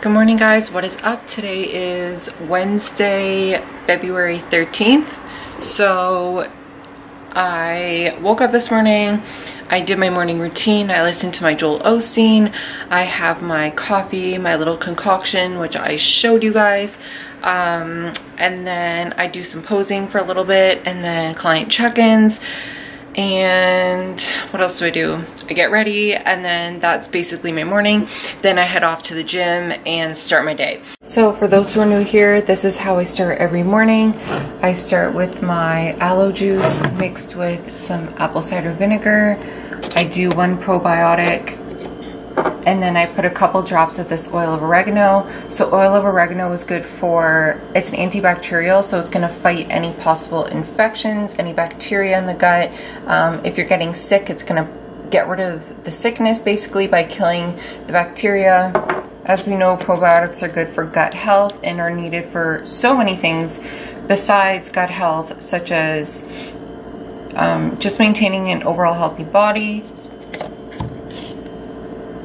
Good morning, guys. What is up? Today is Wednesday, February 13th. So I woke up this morning. I did my morning routine. I listened to my Joel Osteen. I have my coffee, my little concoction, which I showed you guys. And then I do some posing for a little bit, and then client check-ins. And what else do I do? I get ready, and then that's basically my morning. Then I head off to the gym and start my day. So for those who are new here, this is how I start every morning. I start with my aloe juice mixed with some apple cider vinegar. I do one probiotic, and then I put a couple drops of this oil of oregano. So oil of oregano is good for, it's an antibacterial, so it's going to fight any possible infections, any bacteria in the gut. If you're getting sick, it's going to get rid of the sickness basically by killing the bacteria. As we know, probiotics are good for gut health and are needed for so many things besides gut health, such as just maintaining an overall healthy body.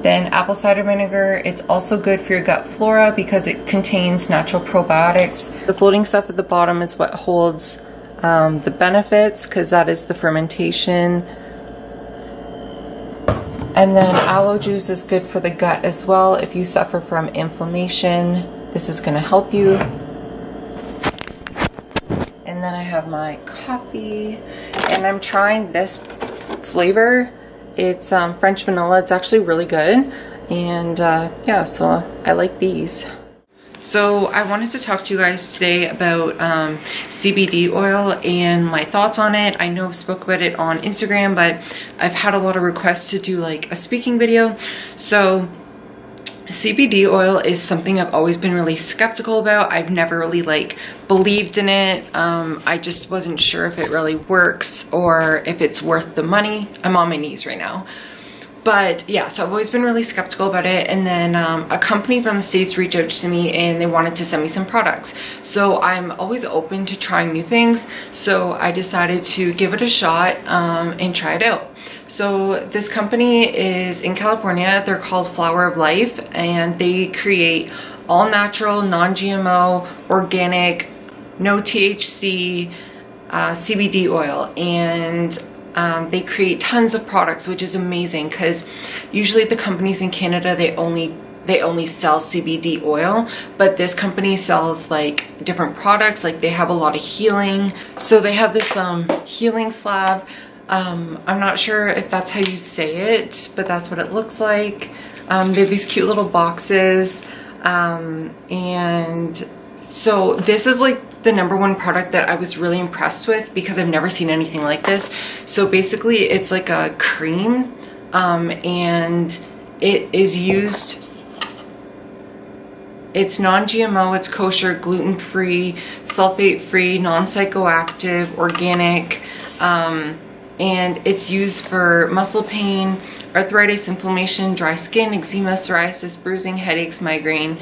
Then apple cider vinegar, it's also good for your gut flora because it contains natural probiotics. The floating stuff at the bottom is what holds the benefits, because that is the fermentation. And then aloe juice is good for the gut as well. If you suffer from inflammation, this is going to help you. And then I have my coffee, and I'm trying this flavor. It's French vanilla. It's actually really good, and yeah, so I like these. So I wanted to talk to you guys today about CBD oil and my thoughts on it. I know I've spoke about it on Instagram, but I've had a lot of requests to do like a speaking video. So CBD oil is something I've always been really skeptical about. I've never really like believed in it. I just wasn't sure if it really works or if it's worth the money. I'm on my knees right now. But yeah, so I've always been really skeptical about it. And then a company from the States reached out to me and they wanted to send me some products. So I'm always open to trying new things. So I decided to give it a shot and try it out. So this company is in California. They're called Flower of Life, and they create all natural, non-GMO, organic, no THC CBD oil. And they create tons of products, which is amazing because usually the companies in Canada, they only sell CBD oil, but this company sells like different products. Like they have a lot of healing. So they have this healing slab. I'm not sure if that's how you say it, but that's what it looks like. They have these cute little boxes. And so this is like the #1 product that I was really impressed with because I've never seen anything like this. So basically it's like a cream, and it is used, it's non-GMO, it's kosher, gluten-free, sulfate-free, non-psychoactive, organic, and it's used for muscle pain, arthritis, inflammation, dry skin, eczema, psoriasis, bruising, headaches, migraine.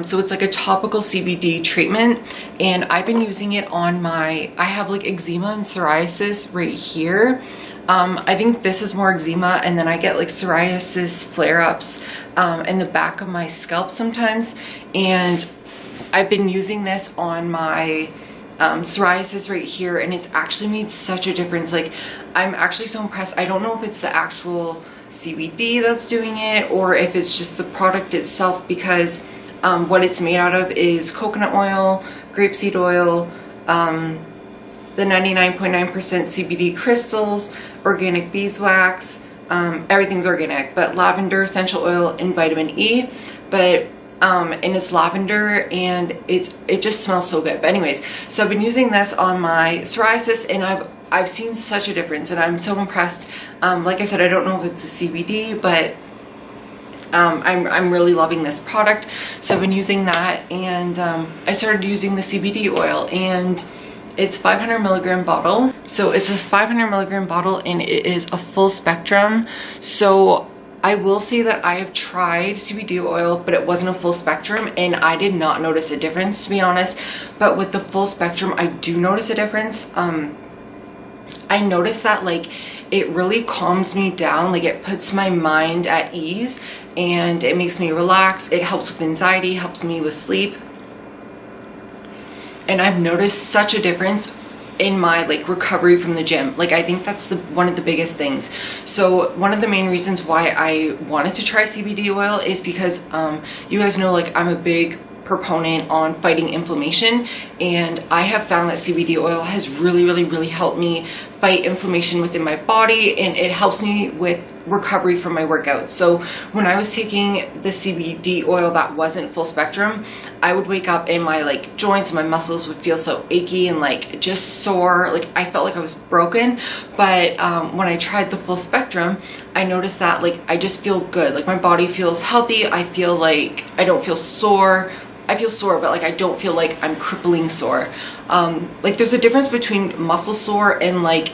So it's like a topical CBD treatment, and I've been using it on my, I have like eczema and psoriasis right here. I think this is more eczema, and then I get like psoriasis flare-ups in the back of my scalp sometimes, and I've been using this on my psoriasis right here, and it's actually made such a difference. Like I'm actually so impressed. I don't know if it's the actual CBD that's doing it or if it's just the product itself, because what it's made out of is coconut oil, grapeseed oil, the 99.9% CBD crystals, organic beeswax, everything's organic, but lavender, essential oil, and vitamin E. But and it's lavender, and it just smells so good. But anyways, so I've been using this on my psoriasis, and I've seen such a difference, and I'm so impressed. Like I said, I don't know if it's the CBD, but I'm really loving this product. So I've been using that, and I started using the CBD oil, and it's 500 milligram bottle. So it's a 500 milligram bottle, and it is a full spectrum. So I will say that I have tried CBD oil, but it wasn't a full spectrum, and I did not notice a difference, to be honest. But with the full spectrum, I do notice a difference. I noticed that like it really calms me down, like it puts my mind at ease and it makes me relax. It helps with anxiety, helps me with sleep. And I've noticed such a difference in my like recovery from the gym. Like I think that's one of the biggest things. So one of the main reasons why I wanted to try CBD oil is because you guys know like I'm a big proponent on fighting inflammation, and I have found that CBD oil has really helped me fight inflammation within my body, and it helps me with recovery from my workouts. So when I was taking the CBD oil that wasn't full spectrum, I would wake up and my like joints and my muscles would feel so achy and like just sore. Like I felt like I was broken. But when I tried the full spectrum, I noticed that like I just feel good. Like my body feels healthy. I feel like I don't feel sore. I feel sore, but like I don't feel like I'm crippling sore. Like there's a difference between muscle sore and like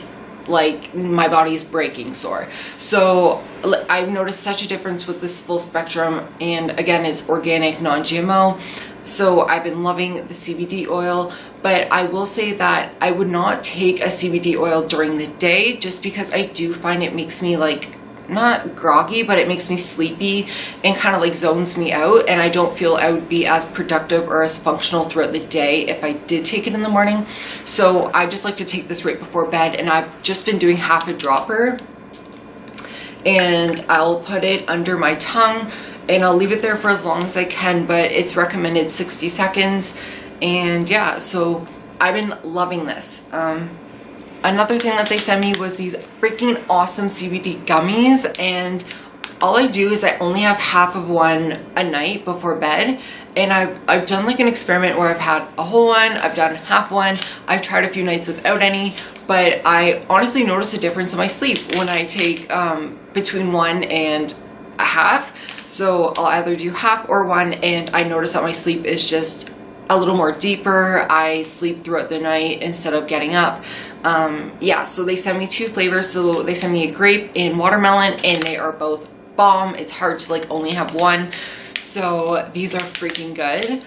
my body's breaking sore. So I've noticed such a difference with this full spectrum, and again, it's organic, non-GMO. So I've been loving the CBD oil, but I will say that I would not take a CBD oil during the day just because I do find it makes me like not groggy, but it makes me sleepy and kind of like zones me out, and I don't feel I would be as productive or as functional throughout the day if I did take it in the morning. So I just like to take this right before bed, and I've just been doing half a dropper, and I'll put it under my tongue and I'll leave it there for as long as I can, but it's recommended 60 seconds. And yeah, so I've been loving this. Another thing that they sent me was these freaking awesome CBD gummies, and all I do is I only have half of one a night before bed. And I've done like an experiment where I've had a whole one, I've done half one, I've tried a few nights without any, but I honestly notice a difference in my sleep when I take between one and a half. So I'll either do half or one, and I notice that my sleep is just a little more deeper. I sleep throughout the night instead of getting up. Yeah, so they sent me 2 flavors. So they sent me a grape and watermelon, and they are both bomb. It's hard to like only have one. So these are freaking good.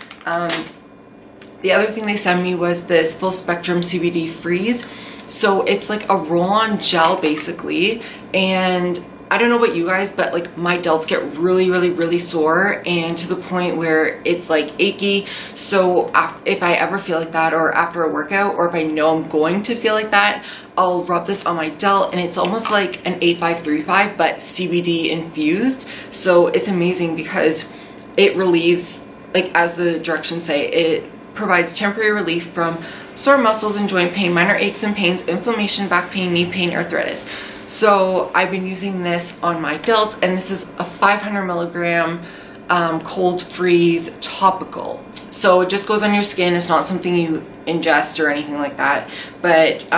The other thing they sent me was this full spectrum CBD freeze. So it's like a roll-on gel basically, and I don't know about you guys, but like my delts get really sore, and to the point where it's like achy. So if I ever feel like that, or after a workout, or if I know I'm going to feel like that, I'll rub this on my delt, and it's almost like an A535 but CBD infused. So it's amazing because it relieves, like as the directions say, it provides temporary relief from sore muscles and joint pain, minor aches and pains, inflammation, back pain, knee pain, arthritis. So I've been using this on my delts, and this is a 500 milligram cold freeze topical. So it just goes on your skin. It's not something you ingest or anything like that. But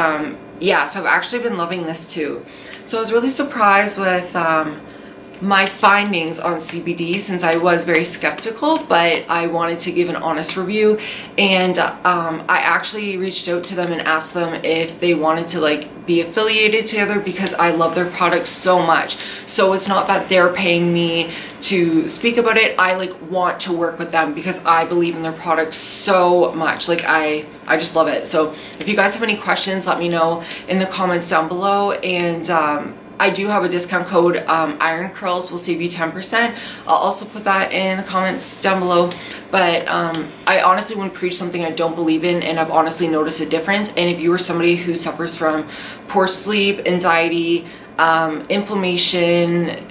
yeah, so I've actually been loving this too. So I was really surprised with my findings on CBD, since I was very skeptical, but I wanted to give an honest review. And I actually reached out to them and asked them if they wanted to like be affiliated together, because I love their products so much. So it's not that they're paying me to speak about it. I like want to work with them because I believe in their products so much. Like I just love it. So if you guys have any questions, let me know in the comments down below. And I do have a discount code, Iron Curls will save you 10%. I'll also put that in the comments down below. But I honestly wouldn't preach something I don't believe in, and I've honestly noticed a difference. And if you are somebody who suffers from poor sleep, anxiety, inflammation,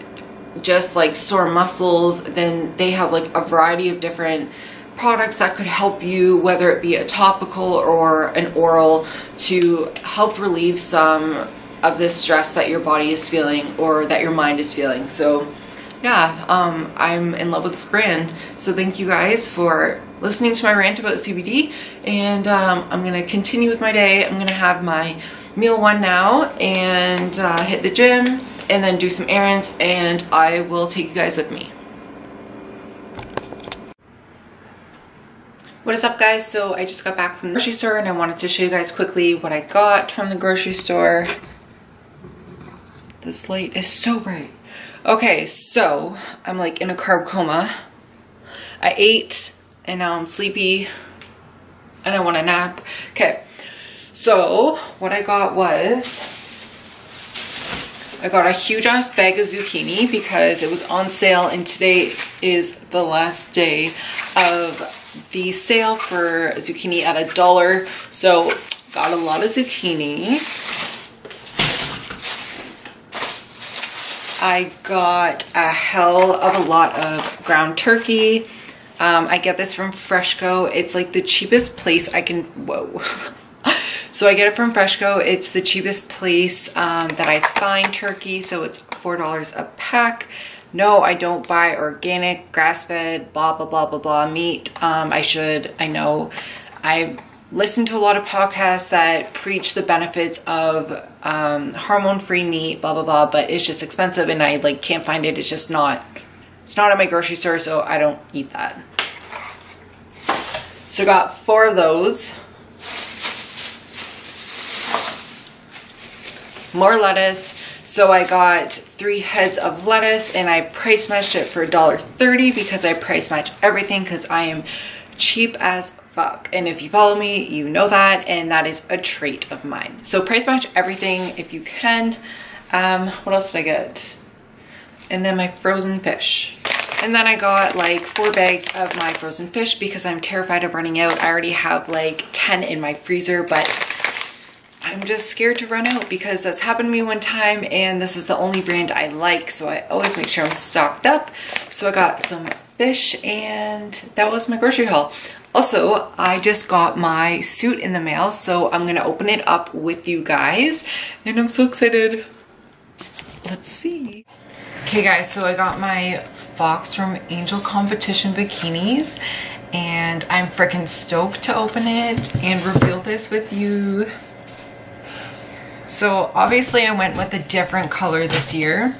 just like sore muscles, then they have like a variety of different products that could help you, whether it be a topical or an oral, to help relieve some of this stress that your body is feeling or that your mind is feeling. So yeah, I'm in love with this brand. So thank you guys for listening to my rant about CBD, and I'm gonna continue with my day. I'm gonna have my meal one now and hit the gym and then do some errands, and I will take you guys with me. What is up guys? So I just got back from the grocery store, and I wanted to show you guys quickly what I got from the grocery store. This light is so bright. Okay, so I'm like in a carb coma. I ate and now I'm sleepy and I want a nap. Okay, so what I got was I got a huge ass bag of zucchini because it was on sale, and today is the last day of the sale for zucchini at $1. So got a lot of zucchini. I got a hell of a lot of ground turkey. I get this from Freshco. It's like the cheapest place I can, whoa. So I get it from Freshco. It's the cheapest place that I find turkey. So it's $4 a pack. No, I don't buy organic, grass-fed, blah, blah, blah, blah, blah meat. I know. I listen to a lot of podcasts that preach the benefits of hormone-free meat, blah, blah, blah, but it's just expensive and I like can't find it. It's just not, it's not at my grocery store, so I don't eat that. So I got 4 of those. More lettuce. So I got 3 heads of lettuce and I price matched it for $1.30 because I price match everything because I am cheap as fuck. And if you follow me, you know that, and that is a trait of mine. So price match everything if you can. What else did I get? And then my frozen fish. And then I got like 4 bags of my frozen fish because I'm terrified of running out. I already have like 10 in my freezer, but I'm just scared to run out because that's happened to me one time and this is the only brand I like, so I always make sure I'm stocked up. So I got some fish and that was my grocery haul. Also, I just got my suit in the mail, so I'm gonna open it up with you guys and I'm so excited. Let's see. Okay guys, so I got my box from Angel Competition Bikinis and I'm freaking stoked to open it and reveal this with you. So obviously I went with a different color this year.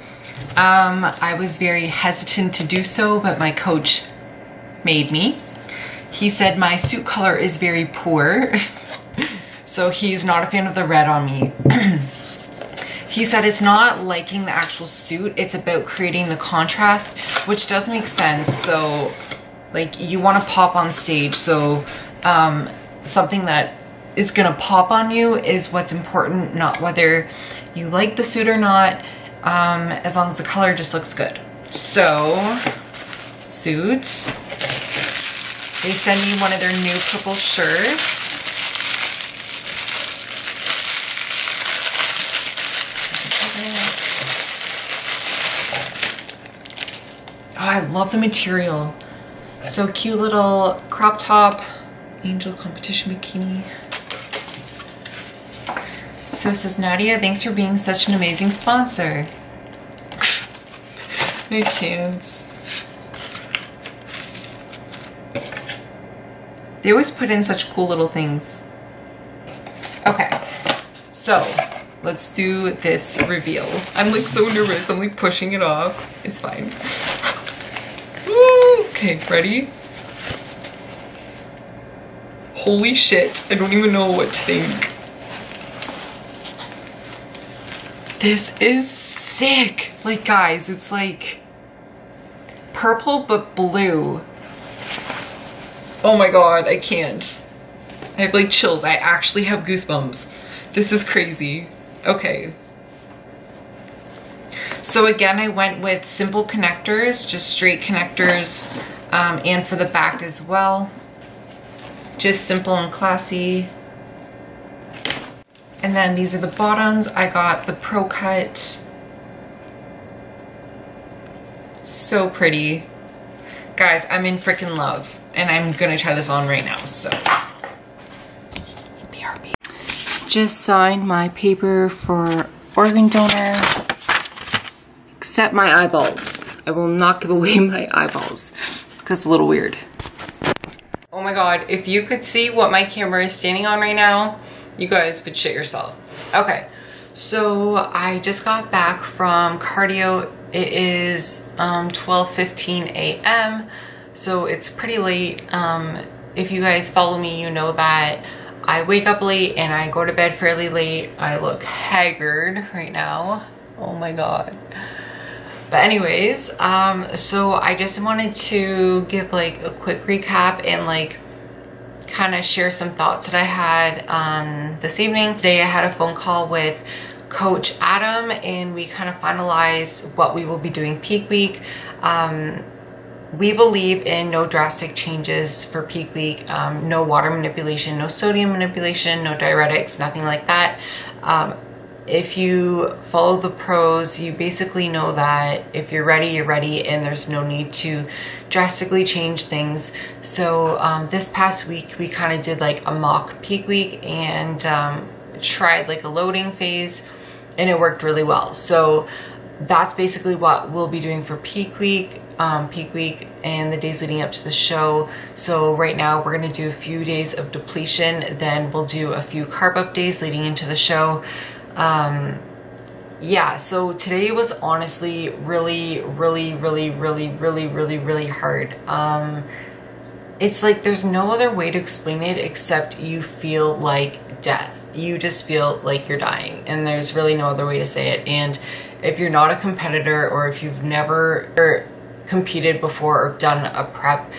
I was very hesitant to do so, but my coach made me. He said my suit color is very poor. So he's not a fan of the red on me. He said it's not liking the actual suit, it's about creating the contrast, which does make sense. So like you want to pop on stage, so something that is gonna pop on you is what's important, not whether you like the suit or not, as long as the color just looks good. So, suit. They send me one of their new purple shirts. Oh, I love the material. So cute, little crop top, Angel Competition Bikini. So it says, Nadia, thanks for being such an amazing sponsor. I can't. They always put in such cool little things. Okay, so let's do this reveal. I'm like so nervous, I'm like pushing it off. It's fine. Okay, ready? Holy shit, I don't even know what to think. This is sick. Like guys, it's like purple but blue. Oh my god, I can't. I have like chills. I actually have goosebumps. This is crazy. Okay. So again, I went with simple connectors, just straight connectors, and for the back as well. Just simple and classy. And then these are the bottoms. I got the Pro Cut. So pretty. Guys, I'm in freaking love. And I'm gonna try this on right now, so. BRB. Just signed my paper for organ donor. Except my eyeballs. I will not give away my eyeballs. Because it's a little weird. Oh my god, if you could see what my camera is standing on right now, you guys would shit yourself. Okay, so I just got back from cardio. It is 12:15 a.m. so it's pretty late. If you guys follow me, you know that I wake up late and I go to bed fairly late. I look haggard right now. Oh my god. But anyways, so I just wanted to give like a quick recap and like kind of share some thoughts that I had this evening. Today I had a phone call with Coach Adam, and we kind of finalize what we will be doing peak week. We believe in no drastic changes for peak week, no water manipulation, no sodium manipulation, no diuretics, nothing like that. If you follow the pros, you basically know that if you're ready, you're ready, and there's no need to drastically change things. So this past week, we kind of did like a mock peak week and tried like a loading phase, and it worked really well. So that's basically what we'll be doing for peak week and the days leading up to the show. So right now we're going to do a few days of depletion, then we'll do a few carb up days leading into the show. Yeah, so today was honestly really hard. It's like there's no other way to explain it except you feel like death. You just feel like you're dying, and there's really no other way to say it. And if you're not a competitor, or if you've never competed before or done a prep,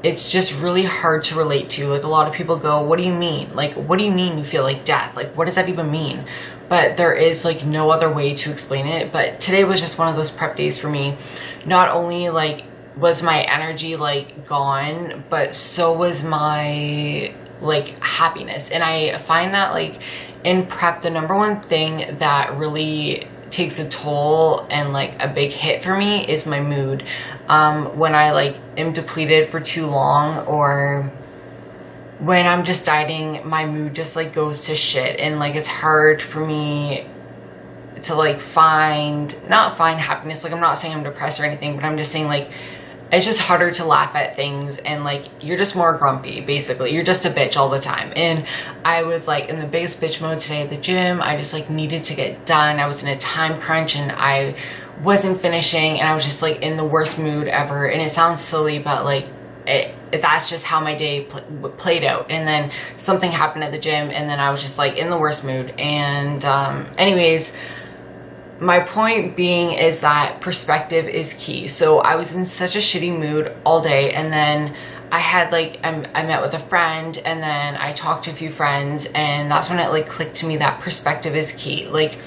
it's just really hard to relate to. Like, a lot of people go, what do you mean? Like, what do you mean you feel like death? Like, what does that even mean? But there is like no other way to explain it. But today was just one of those prep days for me. Not only like was my energy like gone, but so was my like happiness. And I find that like in prep, the number one thing that really takes a toll and like a big hit for me is my mood. When I like am depleted for too long, or when I'm just dieting, my mood just like goes to shit, and like it's hard for me to like not find happiness. Like, I'm not saying I'm depressed or anything, but I'm just saying like it's just harder to laugh at things, and like you're just more grumpy. Basically, you're just a bitch all the time. And I was like in the biggest bitch mode today at the gym. I just like needed to get done. I was in a time crunch and I wasn't finishing, and I was just like in the worst mood ever. And it sounds silly, but like that's just how my day played out. And then something happened at the gym, and then I was just like in the worst mood. And anyways, my point being is that perspective is key. So I was in such a shitty mood all day, and then I had like I met with a friend, and then I talked to a few friends, and that's when it like clicked to me that perspective is key. Like,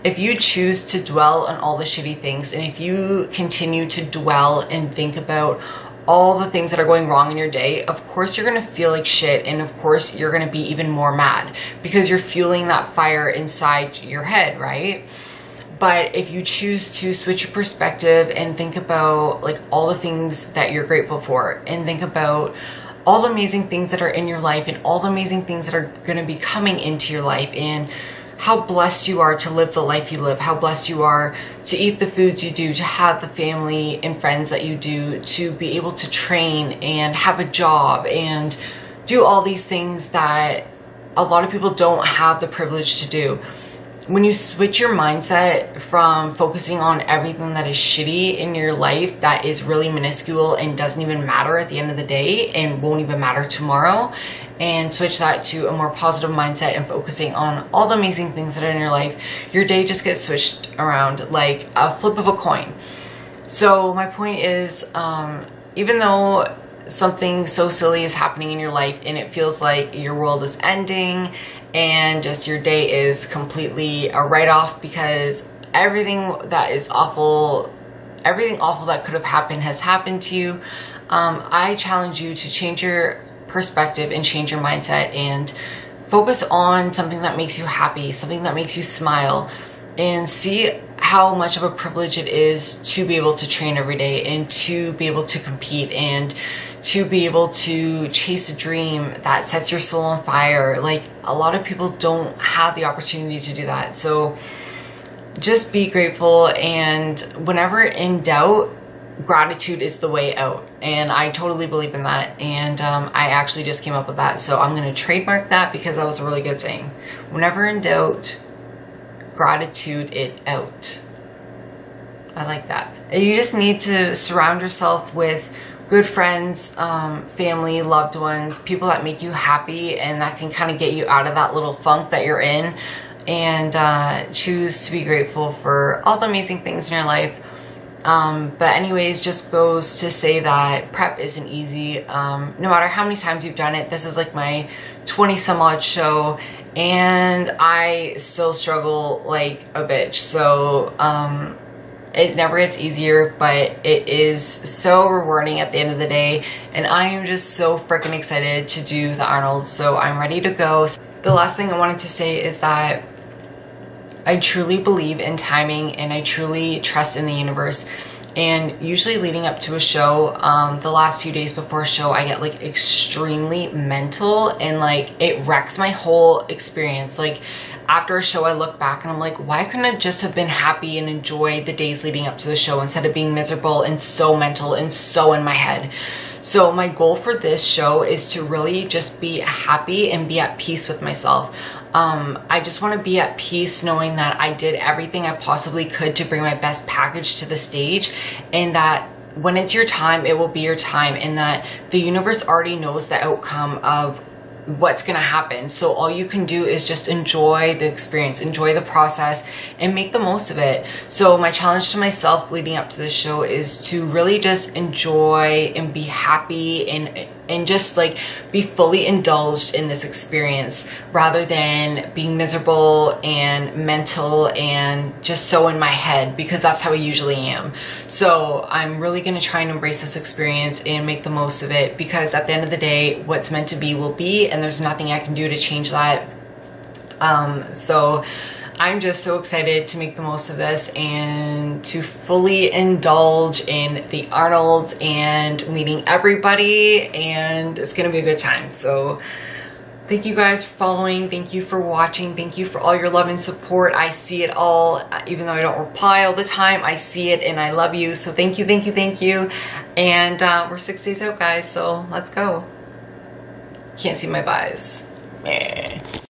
if you choose to dwell on all the shitty things, and if you continue to dwell and think about all the things that are going wrong in your day, of course you're gonna feel like shit, and of course you're gonna be even more mad because you're fueling that fire inside your head, right? But if you choose to switch your perspective and think about like all the things that you're grateful for, and think about all the amazing things that are in your life, and all the amazing things that are gonna be coming into your life, and how blessed you are to live the life you live, how blessed you are to eat the foods you do, to have the family and friends that you do, to be able to train and have a job and do all these things that a lot of people don't have the privilege to do. When you switch your mindset from focusing on everything that is shitty in your life, that is really minuscule and doesn't even matter at the end of the day and won't even matter tomorrow, and switch that to a more positive mindset and focusing on all the amazing things that are in your life, your day just gets switched around like a flip of a coin. So my point is, even though something so silly is happening in your life and it feels like your world is ending and just your day is completely a write-off because everything that is awful, everything awful that could have happened has happened to you, I challenge you to change your perspective and change your mindset and focus on something that makes you happy, something that makes you smile, and see how much of a privilege it is to be able to train every day and to be able to compete and to be able to chase a dream that sets your soul on fire. Like, a lot of people don't have the opportunity to do that. So just be grateful, and whenever in doubt, gratitude is the way out. And I totally believe in that, and I actually just came up with that, so I'm going to trademark that because that was a really good saying. Whenever in doubt, gratitude it out. I like that. You just need to surround yourself with good friends, family, loved ones, people that make you happy and that can kind of get you out of that little funk that you're in, and choose to be grateful for all the amazing things in your life. But anyways, just goes to say that prep isn't easy. No matter how many times you've done it, this is like my 20 some odd show, and I still struggle like a bitch. So it never gets easier, but it is so rewarding at the end of the day, and I am just so freaking excited to do the Arnold's. So I'm ready to go. The last thing I wanted to say is that I truly believe in timing, and I truly trust in the universe. And usually leading up to a show, the last few days before a show, I get like extremely mental, and like it wrecks my whole experience. Like after a show, I look back and I'm like, why couldn't I just have been happy and enjoy the days leading up to the show instead of being miserable and so mental and so in my head? So my goal for this show is to really just be happy and be at peace with myself. I just want to be at peace knowing that I did everything I possibly could to bring my best package to the stage, and that when it's your time, it will be your time, and that the universe already knows the outcome of what's gonna happen. So all you can do is just enjoy the experience, enjoy the process, and make the most of it. So my challenge to myself leading up to this show is to really just enjoy and be happy, and just like be fully indulged in this experience, rather than being miserable and mental and just so in my head, because that's how I usually am. So I'm really gonna try and embrace this experience and make the most of it, because at the end of the day, what's meant to be will be, and there's nothing I can do to change that. So I'm just so excited to make the most of this and to fully indulge in the Arnold's and meeting everybody, and it's gonna be a good time. So thank you guys for following, thank you for watching, thank you for all your love and support. I see it all, even though I don't reply all the time, I see it and I love you. So thank you, thank you, thank you. And we're 6 days out, guys, so let's go. Can't see my buys. Meh.